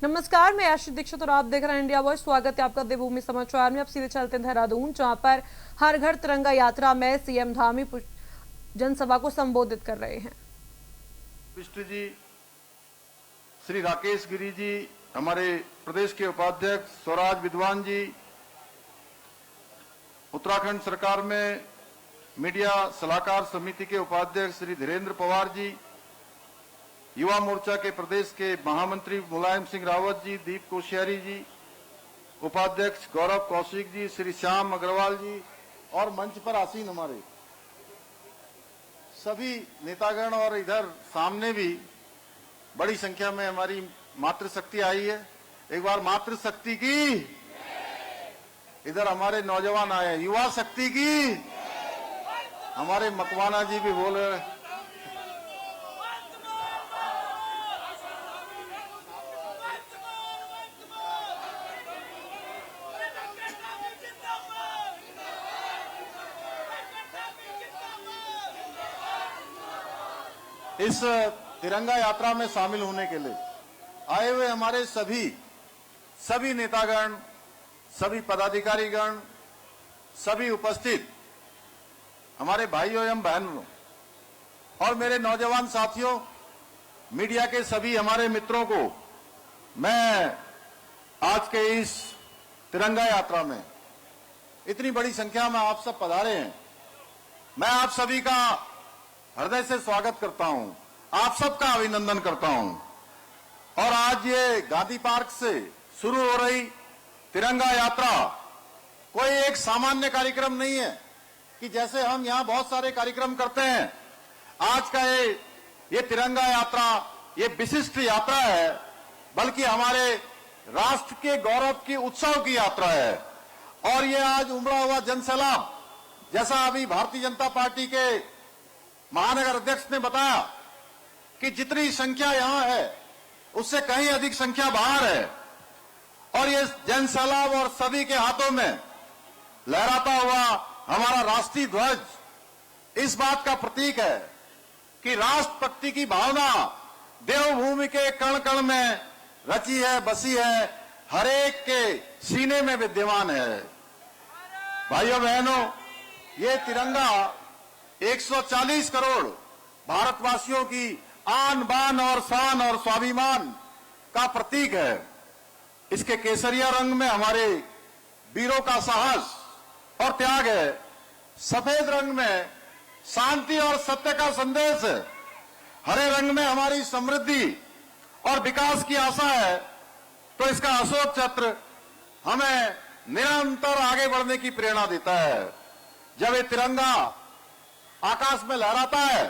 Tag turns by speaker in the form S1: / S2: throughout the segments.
S1: नमस्कार, मैं आशीष दीक्षित और आप देख रहे हैं इंडिया वॉइस। स्वागत है आपका देवभूमि समाचार में। अब सीधे चलते हैं देहरादून, जहां पर हर घर तिरंगा यात्रा में सीएम धामी जनसभा को संबोधित कर रहे हैं।
S2: विष्ट जी, श्री राकेश गिरी जी, हमारे प्रदेश के उपाध्यक्ष स्वराज विद्वान जी, उत्तराखंड सरकार में मीडिया सलाहकार समिति के उपाध्यक्ष श्री धीरेन्द्र पवार जी, युवा मोर्चा के प्रदेश के महामंत्री मुलायम सिंह रावत जी, दीप कोश्यारी जी, उपाध्यक्ष गौरव कौशिक जी, श्री श्याम अग्रवाल जी और मंच पर आसीन हमारे सभी नेतागण और इधर सामने भी बड़ी संख्या में हमारी मातृशक्ति आई है। एक बार मातृशक्ति की, इधर हमारे नौजवान आए, युवा शक्ति की, हमारे मकवाना जी भी बोल रहे हैं। इस तिरंगा यात्रा में शामिल होने के लिए आए हुए हमारे सभी नेतागण, सभी पदाधिकारीगण, सभी उपस्थित हमारे भाइयों एवं बहनों और मेरे नौजवान साथियों, मीडिया के सभी हमारे मित्रों को मैं आज के इस तिरंगा यात्रा में इतनी बड़ी संख्या में आप सब पधारे हैं, मैं आप सभी का हृदय से स्वागत करता हूं, आप सबका अभिनंदन करता हूं। और आज ये गांधी पार्क से शुरू हो रही तिरंगा यात्रा कोई एक सामान्य कार्यक्रम नहीं है कि जैसे हम यहां बहुत सारे कार्यक्रम करते हैं। आज का ये तिरंगा यात्रा ये विशिष्ट यात्रा है, बल्कि हमारे राष्ट्र के गौरव की उत्सव की यात्रा है। और ये आज उमड़ा हुआ जनसैलाब, जैसा अभी भारतीय जनता पार्टी के महानगर अध्यक्ष ने बताया कि जितनी संख्या यहां है उससे कहीं अधिक संख्या बाहर है। और ये जनसैलाब और सभी के हाथों में लहराता हुआ हमारा राष्ट्रीय ध्वज इस बात का प्रतीक है कि राष्ट्रभक्ति की भावना देवभूमि के कण कण में रची है, बसी है, हरेक के सीने में विद्यमान है। भाइयों बहनों, ये तिरंगा 140 करोड़ भारतवासियों की आन बान और शान और स्वाभिमान का प्रतीक है। इसके केसरिया रंग में हमारे वीरों का साहस और त्याग है, सफेद रंग में शांति और सत्य का संदेश है, हरे रंग में हमारी समृद्धि और विकास की आशा है। तो इसका अशोक चक्र हमें निरंतर आगे बढ़ने की प्रेरणा देता है। जब ये तिरंगा आकाश में लहराता है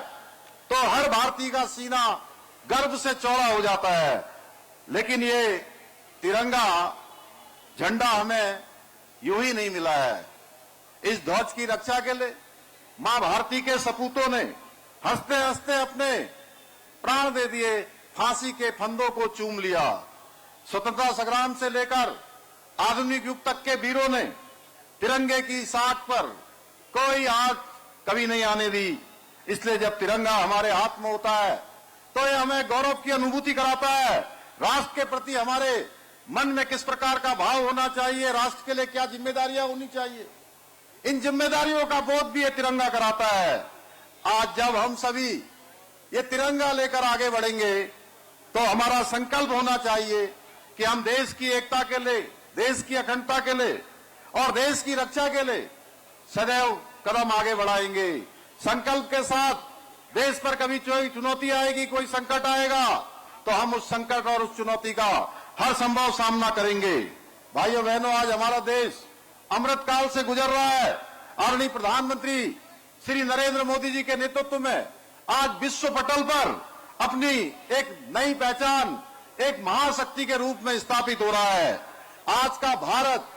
S2: तो हर भारतीय का सीना गर्व से चौड़ा हो जाता है। लेकिन ये तिरंगा झंडा हमें यूं ही नहीं मिला है। इस ध्वज की रक्षा के लिए मां भारती के सपूतों ने हंसते हंसते अपने प्राण दे दिए, फांसी के फंदों को चूम लिया। स्वतंत्रता संग्राम से लेकर आधुनिक युग तक के वीरों ने तिरंगे की साख पर कोई आग कभी नहीं आने दी। इसलिए जब तिरंगा हमारे हाथ में होता है तो ये हमें गौरव की अनुभूति कराता है। राष्ट्र के प्रति हमारे मन में किस प्रकार का भाव होना चाहिए, राष्ट्र के लिए क्या जिम्मेदारियां होनी चाहिए, इन जिम्मेदारियों का बोध भी ये तिरंगा कराता है। आज जब हम सभी ये तिरंगा लेकर आगे बढ़ेंगे तो हमारा संकल्प होना चाहिए कि हम देश की एकता के लिए, देश की अखंडता के लिए और देश की रक्षा के लिए सदैव कदम आगे बढ़ाएंगे। संकल्प के साथ देश पर कभी कोई चुनौती आएगी, कोई संकट आएगा तो हम उस संकट और उस चुनौती का हर संभव सामना करेंगे। भाइयों बहनों, आज हमारा देश अमृत काल से गुजर रहा है। आदरणीय प्रधानमंत्री श्री नरेंद्र मोदी जी के नेतृत्व में आज विश्व पटल पर अपनी एक नई पहचान, एक महाशक्ति के रूप में स्थापित हो रहा है। आज का भारत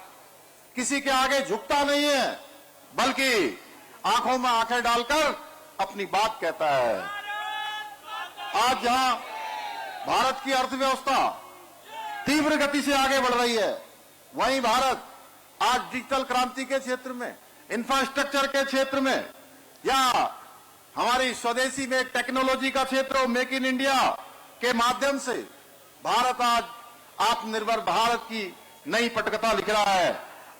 S2: किसी के आगे झुकता नहीं है, बल्कि आंखों में आंखें डालकर अपनी बात कहता है। आज जहां भारत की अर्थव्यवस्था तीव्र गति से आगे बढ़ रही है, वहीं भारत आज डिजिटल क्रांति के क्षेत्र में, इंफ्रास्ट्रक्चर के क्षेत्र में या हमारी स्वदेशी में टेक्नोलॉजी का क्षेत्र, मेक इन इंडिया के माध्यम से भारत आज आप आत्मनिर्भर भारत की नई पटकथा लिख रहा है।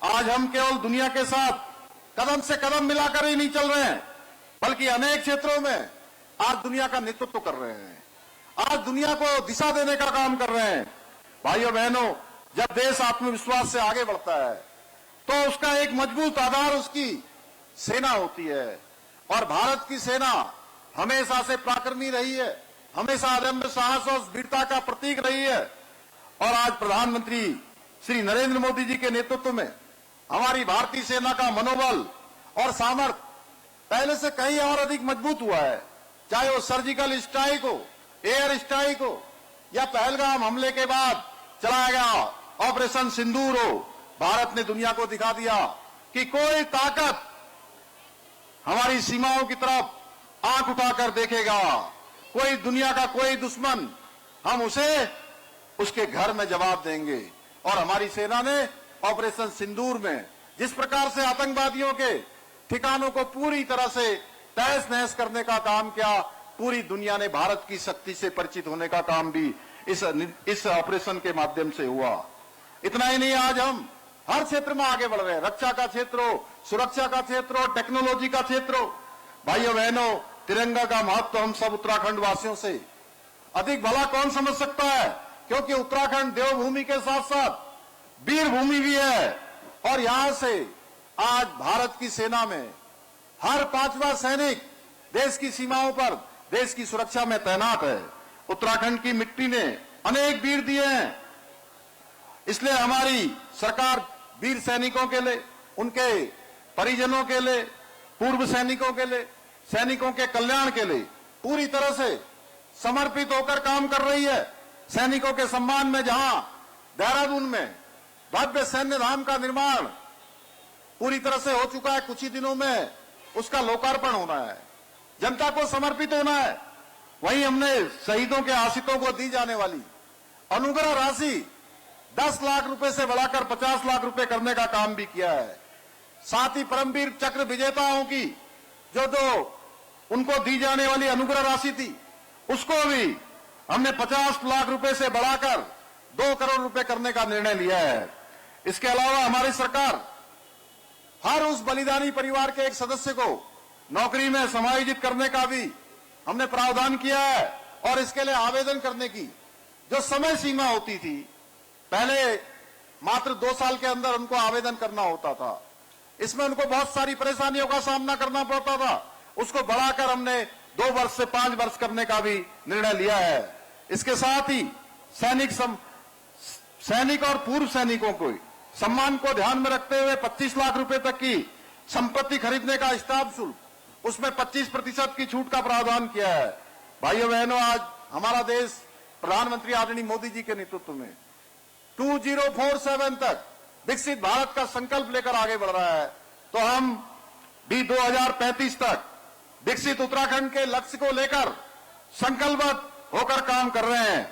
S2: आज हम केवल दुनिया के साथ कदम से कदम मिलाकर ही नहीं चल रहे हैं, बल्कि अनेक क्षेत्रों में आज दुनिया का नेतृत्व कर रहे हैं, आज दुनिया को दिशा देने का काम कर रहे हैं। भाइयों बहनों, जब देश आत्मविश्वास से आगे बढ़ता है तो उसका एक मजबूत आधार उसकी सेना होती है, और भारत की सेना हमेशा से पराक्रमी रही है, हमेशा अदम्य साहस और वीरता का प्रतीक रही है। और आज प्रधानमंत्री श्री नरेंद्र मोदी जी के नेतृत्व में हमारी भारतीय सेना का मनोबल और सामर्थ्य पहले से कहीं और अधिक मजबूत हुआ है। चाहे वो सर्जिकल स्ट्राइक हो, एयर स्ट्राइक हो, या पहलगाम हमले के बाद चलाया गया ऑपरेशन सिंदूर हो, भारत ने दुनिया को दिखा दिया कि कोई ताकत हमारी सीमाओं की तरफ आंख उठाकर देखेगा, कोई दुनिया का कोई दुश्मन, हम उसे उसके घर में जवाब देंगे। और हमारी सेना ने ऑपरेशन सिंदूर में जिस प्रकार से आतंकवादियों के ठिकानों को पूरी तरह से तहस नहस करने का काम किया, पूरी दुनिया ने भारत की शक्ति से परिचित होने का काम भी इस ऑपरेशन के माध्यम से हुआ। इतना ही नहीं, आज हम हर क्षेत्र में आगे बढ़ रहे हैं, रक्षा का क्षेत्र हो, सुरक्षा का क्षेत्र हो, टेक्नोलॉजी का क्षेत्र हो। भाइयों बहनों, तिरंगा का महत्व हम सब उत्तराखंड वासियों से अधिक भला कौन समझ सकता है, क्योंकि उत्तराखंड देवभूमि के साथ साथ वीर भूमि भी है। और यहां से आज भारत की सेना में हर 5वां सैनिक देश की सीमाओं पर देश की सुरक्षा में तैनात है। उत्तराखंड की मिट्टी ने अनेक वीर दिए हैं, इसलिए हमारी सरकार वीर सैनिकों के लिए, उनके परिजनों के लिए, पूर्व सैनिकों के लिए, सैनिकों के कल्याण के लिए पूरी तरह से समर्पित होकर काम कर रही है। सैनिकों के सम्मान में जहां देहरादून में भव्य सैन्य धाम का निर्माण पूरी तरह से हो चुका है, कुछ ही दिनों में उसका लोकार्पण होना है, जनता को समर्पित होना है, वहीं हमने शहीदों के आश्रितों को दी जाने वाली अनुग्रह राशि 10 लाख रुपए से बढ़ाकर 50 लाख रुपए करने का काम भी किया है। साथ ही परमवीर चक्र विजेताओं की जो उनको दी जाने वाली अनुग्रह राशि थी, उसको भी हमने 50 लाख रुपए से बढ़ाकर 2 करोड़ रुपए करने का निर्णय लिया है। इसके अलावा हमारी सरकार हर उस बलिदानी परिवार के एक सदस्य को नौकरी में समायोजित करने का भी हमने प्रावधान किया है। और इसके लिए आवेदन करने की जो समय सीमा होती थी, पहले मात्र 2 साल के अंदर उनको आवेदन करना होता था, इसमें उनको बहुत सारी परेशानियों का सामना करना पड़ता था, उसको बढ़ाकर हमने 2 वर्ष से 5 वर्ष करने का भी निर्णय लिया है। इसके साथ ही सैनिक और पूर्व सैनिकों को सम्मान को ध्यान में रखते हुए 25 लाख रुपए तक की संपत्ति खरीदने का स्टाम्प शुल्क, उसमें 25% की छूट का प्रावधान किया है। भाइयों बहनों, आज हमारा देश प्रधानमंत्री आदरणीय मोदी जी के नेतृत्व में 2047 तक विकसित भारत का संकल्प लेकर आगे बढ़ रहा है, तो हम भी 2035 तक विकसित उत्तराखंड के लक्ष्य को लेकर संकल्पबद्ध होकर काम कर रहे हैं।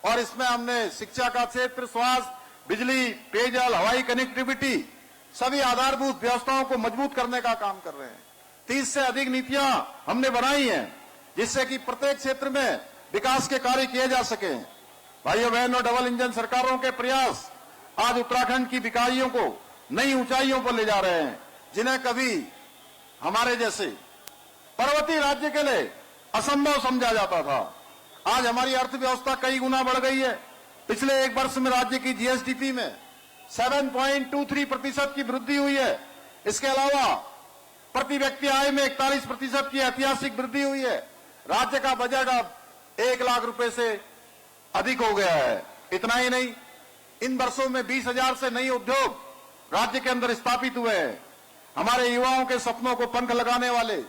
S2: और इसमें हमने शिक्षा का क्षेत्र, स्वास्थ्य, बिजली, पेयजल, हवाई कनेक्टिविटी, सभी आधारभूत व्यवस्थाओं को मजबूत करने का काम कर रहे हैं। 30 से अधिक नीतियां हमने बनाई हैं, जिससे कि प्रत्येक क्षेत्र में विकास के कार्य किए जा सके। भाइयों बहनों, डबल इंजन सरकारों के प्रयास आज उत्तराखंड की इकाइयों को नई ऊंचाइयों पर ले जा रहे हैं, जिन्हें कभी हमारे जैसे पर्वतीय राज्य के लिए असंभव समझा जाता था। आज हमारी अर्थव्यवस्था कई गुना बढ़ गई है। पिछले 1 वर्ष में राज्य की जीएसडीपी में 7.23% की वृद्धि हुई है। इसके अलावा प्रति व्यक्ति आय में 41% की ऐतिहासिक वृद्धि हुई है। राज्य का बजट अब 1 लाख रुपए से अधिक हो गया है। इतना ही नहीं, इन वर्षों में 20,000 से नए उद्योग राज्य के अंदर स्थापित हुए हैं। हमारे युवाओं के सपनों को पंख लगाने वाले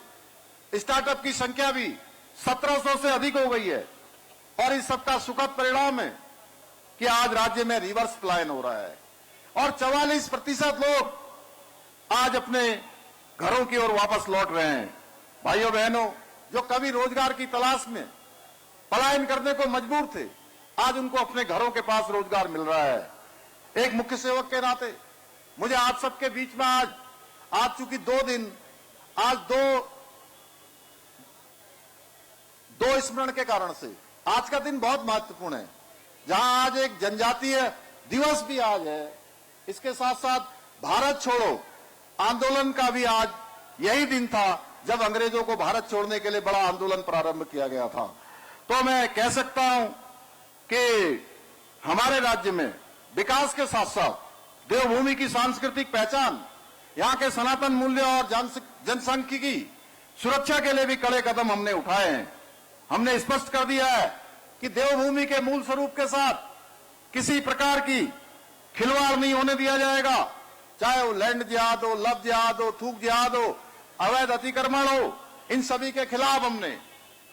S2: स्टार्टअप की संख्या भी 1700 से अधिक हो गई है। और इस सबका सुखद परिणाम है कि आज राज्य में रिवर्स पलायन हो रहा है और 44% लोग आज अपने घरों की ओर वापस लौट रहे हैं। भाइयों बहनों, जो कभी रोजगार की तलाश में पलायन करने को मजबूर थे, आज उनको अपने घरों के पास रोजगार मिल रहा है। एक मुख्य सेवक के नाते मुझे आप सबके बीच में आज चूंकि 2 दिन, आज दो स्मरण के कारण से आज का दिन बहुत महत्वपूर्ण है। जहां आज एक जनजातीय दिवस भी आज है। इसके साथ साथ भारत छोड़ो आंदोलन का भी आज यही दिन था जब अंग्रेजों को भारत छोड़ने के लिए बड़ा आंदोलन प्रारंभ किया गया था। तो मैं कह सकता हूं कि हमारे राज्य में विकास के साथ साथ देवभूमि की सांस्कृतिक पहचान, यहां के सनातन मूल्य और जनसांख्यिकी सुरक्षा के लिए भी कड़े कदम हमने उठाए हैं। हमने स्पष्ट कर दिया है कि देवभूमि के मूल स्वरूप के साथ किसी प्रकार की खिलवाड़ नहीं होने दिया जाएगा, चाहे वो लैंड जिहाद हो, लव जिहाद हो, थूक जिहाद हो, अवैध अतिक्रमण हो, इन सभी के खिलाफ हमने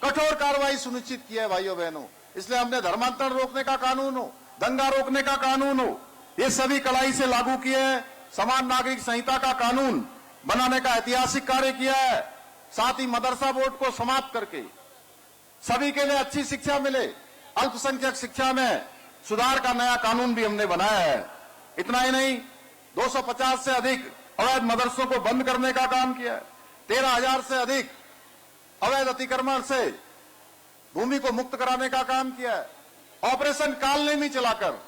S2: कठोर कार्रवाई सुनिश्चित की है भाइयों बहनों। इसलिए हमने धर्मांतरण रोकने का कानून हो, दंगा रोकने का कानून हो, ये सभी कड़ाई से लागू किए हैं। समान नागरिक संहिता का कानून बनाने का ऐतिहासिक कार्य किया है। साथ ही मदरसा बोर्ड को समाप्त करके सभी के लिए अच्छी शिक्षा मिले, अल्पसंख्यक शिक्षा में सुधार का नया कानून भी हमने बनाया है। इतना ही नहीं, 250 से अधिक अवैध मदरसों को बंद करने का काम किया है। 13,000 से अधिक अवैध अतिक्रमण से भूमि को मुक्त कराने का काम किया है। ऑपरेशन कालनेमी चलाकर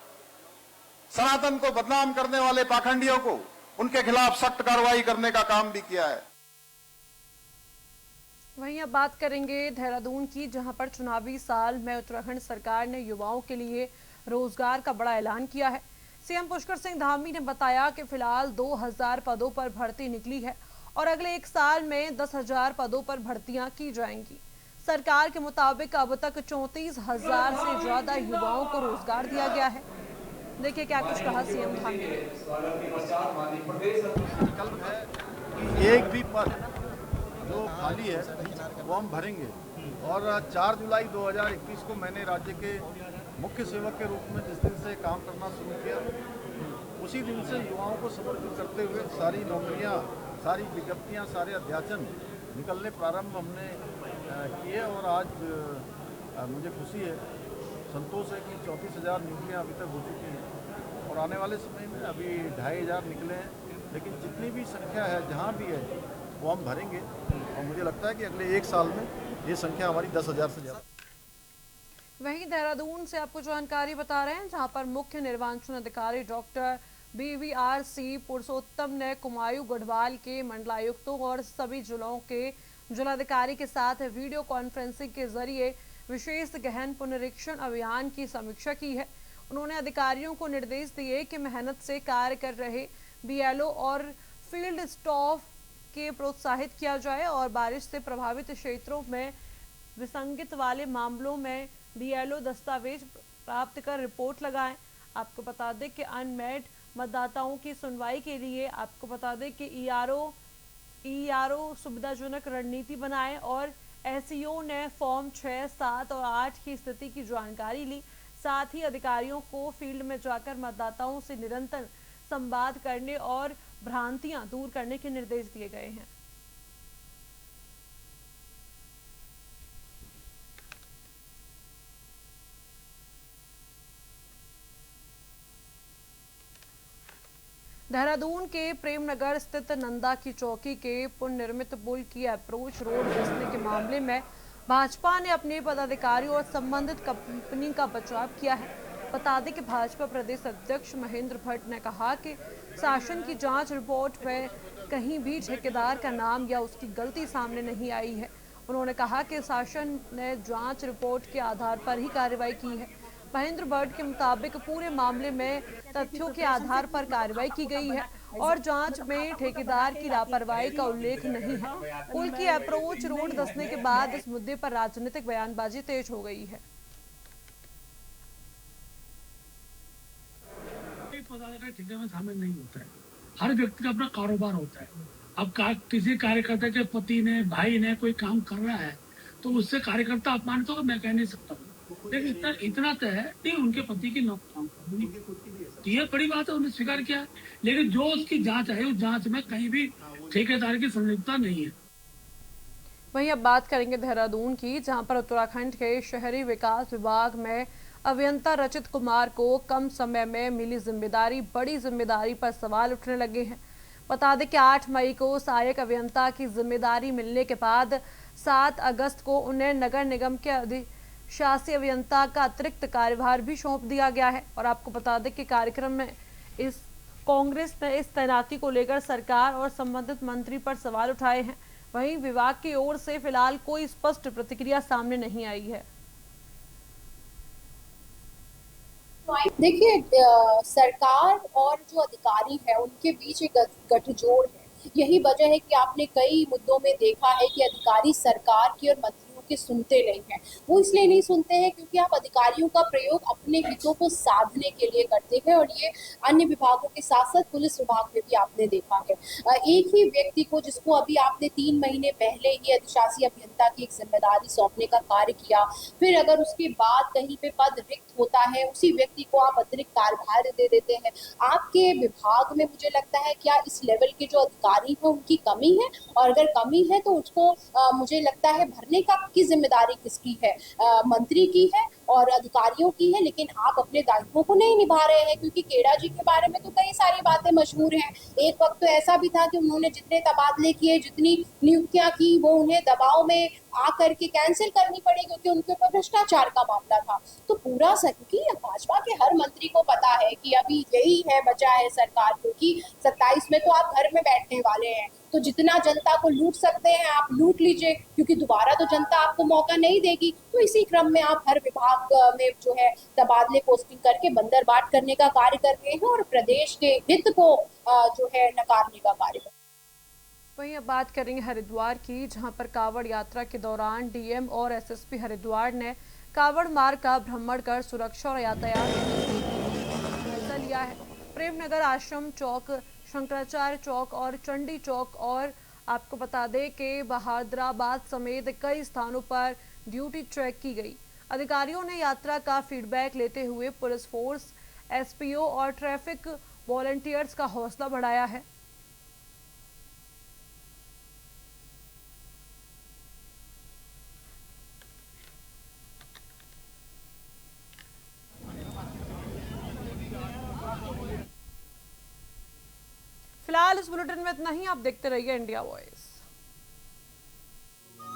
S2: सनातन को बदनाम करने वाले पाखंडियों को उनके खिलाफ सख्त कार्रवाई करने का काम भी किया है।
S1: वहीं अब बात करेंगे देहरादून की, जहां पर चुनावी साल में उत्तराखंड सरकार ने युवाओं के लिए रोजगार का बड़ा ऐलान किया है। सीएम पुष्कर सिंह धामी ने बताया कि फिलहाल 2,000 पदों पर भर्ती निकली है और अगले 1 साल में 10,000 पदों पर भर्तियां की जाएंगी। सरकार के मुताबिक अब तक 34,000 से ज्यादा युवाओं को रोजगार दिया गया है। देखिए क्या कुछ कहा सीएम धामी ने।
S2: विकल्प है कि एक भी पद जो खाली है वो हम भरेंगे। और 4 जुलाई 2021 को मैंने राज्य के मुख्य सेवक के रूप में जिस दिन से काम करना शुरू किया, उसी दिन से युवाओं को समर्पित करते हुए सारी नौकरियां, सारी विज्ञप्तियां, सारे अध्याचन निकलने प्रारंभ हमने किए। और आज मुझे खुशी है, संतोष है कि 34,000 नियुक्तियाँ अभी तक हो चुकी हैं और आने वाले समय में अभी 2,500 निकले हैं। लेकिन जितनी भी संख्या है जहाँ भी है वो हम भरेंगे और मुझे लगता है कि अगले 1 साल में ये संख्या हमारी 10,000 से ज़्यादा।
S1: वहीं देहरादून से आपको जानकारी बता रहे हैं, जहां पर मुख्य निर्वाचन अधिकारी डॉक्टर BVRC पुरुषोत्तम ने कुमायूं गढ़वाल के मंडलायुक्तों और सभी जिलों के जिलाधिकारी के साथ वीडियो कॉन्फ्रेंसिंग के जरिए विशेष गहन पुनरीक्षण अभियान की समीक्षा की है। उन्होंने अधिकारियों को निर्देश दिए कि मेहनत से कार्य कर रहे BLO और फील्ड स्टाफ के प्रोत्साहित किया जाए और बारिश से प्रभावित क्षेत्रों में विसंगति वाले मामलों में BLO दस्तावेज प्राप्त कर रिपोर्ट लगाएं। आपको बता दें कि अनमेट मतदाताओं की सुनवाई के लिए आपको बता दें कि ERO सुविधाजनक रणनीति बनाए और SEO ने फॉर्म 6, 7 और 8 की स्थिति की जानकारी ली। साथ ही अधिकारियों को फील्ड में जाकर मतदाताओं से निरंतर संवाद करने और भ्रांतियां दूर करने के निर्देश दिए गए हैं। देहरादून के प्रेमनगर स्थित नंदा की चौकी के पुनर्निर्मित पुल की अप्रोच रोड धंसने के मामले में भाजपा ने अपने पदाधिकारियों और संबंधित कंपनी का बचाव किया है। बता दें कि भाजपा प्रदेश अध्यक्ष महेंद्र भट्ट ने कहा कि शासन की जांच रिपोर्ट में कहीं भी ठेकेदार का नाम या उसकी गलती सामने नहीं आई है। उन्होंने कहा कि शासन ने जांच रिपोर्ट के आधार पर ही कार्रवाई की है। महेंद्र भट्ट के मुताबिक पूरे मामले में तथ्यों के आधार पर कार्रवाई की गई है और जांच में ठेकेदार की लापरवाही का उल्लेख नहीं है। पुल की अप्रोच रोड धंसने के बाद इस मुद्दे पर राजनीतिक बयानबाजी तेज हो गई है।
S3: ठेके में शामिल नहीं होता है, हर व्यक्ति का अपना कारोबार होता है। अब किसी कार्यकर्ता के पति ने, भाई ने कोई काम कर रहा है तो उससे कार्यकर्ता अपमानित होगा, मैं कह नहीं सकता। लेकिन इतना तय है नहीं, उनके पति की नौकरी तो ये बड़ी बात है, उन्होंने स्वीकार किया। लेकिन जो उसकी जांच है, उस जांच में कहीं भी ठेकेदार की संलिप्तता नहीं है।
S1: वहीं अब बात करेंगे देहरादून की, जहां पर उत्तराखंड के शहरी विकास विभाग में अभियंता रचित कुमार को कम समय में मिली जिम्मेदारी, बड़ी जिम्मेदारी पर सवाल उठने लगे हैं। बता दें कि 8 मई को सहायक अभियंता की जिम्मेदारी मिलने के बाद 7 अगस्त को उन्हें नगर निगम के शासी अभियंता का अतिरिक्त कार्यभार भी सौंप दिया गया है। और आपको बता दें कि कार्यक्रम में इस कांग्रेस ने इस तैनाती को लेकर सरकार और संबंधित मंत्री पर सवाल उठाए हैं। वहीं विभाग की ओर से फिलहाल कोई स्पष्ट प्रतिक्रिया सामने नहीं आई है।
S4: देखिए, सरकार और जो अधिकारी है उनके बीच एक गठजोड़ है। यही वजह है कि आपने कई मुद्दों में देखा है कि अधिकारी सरकार की और मंत्रियों की सुनते नहीं हैं। वो इसलिए नहीं सुनते हैं क्योंकि आप अधिकारियों का प्रयोग अपने हितों को साधने के लिए करते हैं, और ये अन्य विभागों के साथ साथ पुलिस विभाग में भी आपने देखा है। एक ही व्यक्ति को, जिसको अभी आपने 3 महीने पहले ही अधिशासी अभियंता की एक जिम्मेदारी सौंपने का कार्य किया, फिर अगर उसके बाद कहीं पे पद रिक्त होता है, उसी व्यक्ति को आप अतिरिक्त कार्यभार दे देते हैं। आपके विभाग में मुझे लगता है क्या इस लेवल के जो अधिकारी हैं उनकी कमी है, और अगर कमी है तो उसको मुझे लगता है भरने का की जिम्मेदारी किसकी है? मंत्री की है और अधिकारियों की है, लेकिन आप अपने दायित्वों को नहीं निभा रहे हैं। क्योंकि केड़ा जी के बारे में तो कई सारी बातें मशहूर हैं। एक वक्त तो ऐसा भी था कि उन्होंने जितने तबादले किए, जितनी नियुक्तियां की, वो उन्हें दबाव में आकर के कैंसिल करनी पड़ी क्योंकि उनके ऊपर भ्रष्टाचार का मामला था। तो पूरा क्योंकि भाजपा के हर मंत्री को पता है कि अभी यही है बचा है सरकार, क्योंकि 27 में तो आप घर में बैठने वाले हैं। तो जितना जनता को लूट सकते हैं आप लूट लीजिए, क्योंकि दोबारा तो जनता आपको मौका नहीं देगी। तो इसी क्रम में आप हर विभाग में जो है तबादले पोस्टिंग करके बंदरबाट करने का कार्य कर रहे हैं और प्रदेश के हित को जो है नकारने का कार्य कर रहे हैं।
S1: वहीं अब बात करेंगे हरिद्वार की, जहां पर कांवड़ यात्रा के दौरान डीएम और एसएसपी हरिद्वार ने कांवड़ मार्ग का भ्रमण कर सुरक्षा और यातायात जायजा लिया है। प्रेमनगर आश्रम चौक, शंकराचार्य चौक और चंडी चौक, और आपको बता दें कि बहादुराबाद समेत कई स्थानों पर ड्यूटी ट्रैक की गई। अधिकारियों ने यात्रा का फीडबैक लेते हुए पुलिस फोर्स, एसपीओ और ट्रैफिक वॉलंटियर्स का हौसला बढ़ाया है। फिलहाल इस बुलेटिन में इतना ही। आप देखते रहिए इंडिया वॉइस।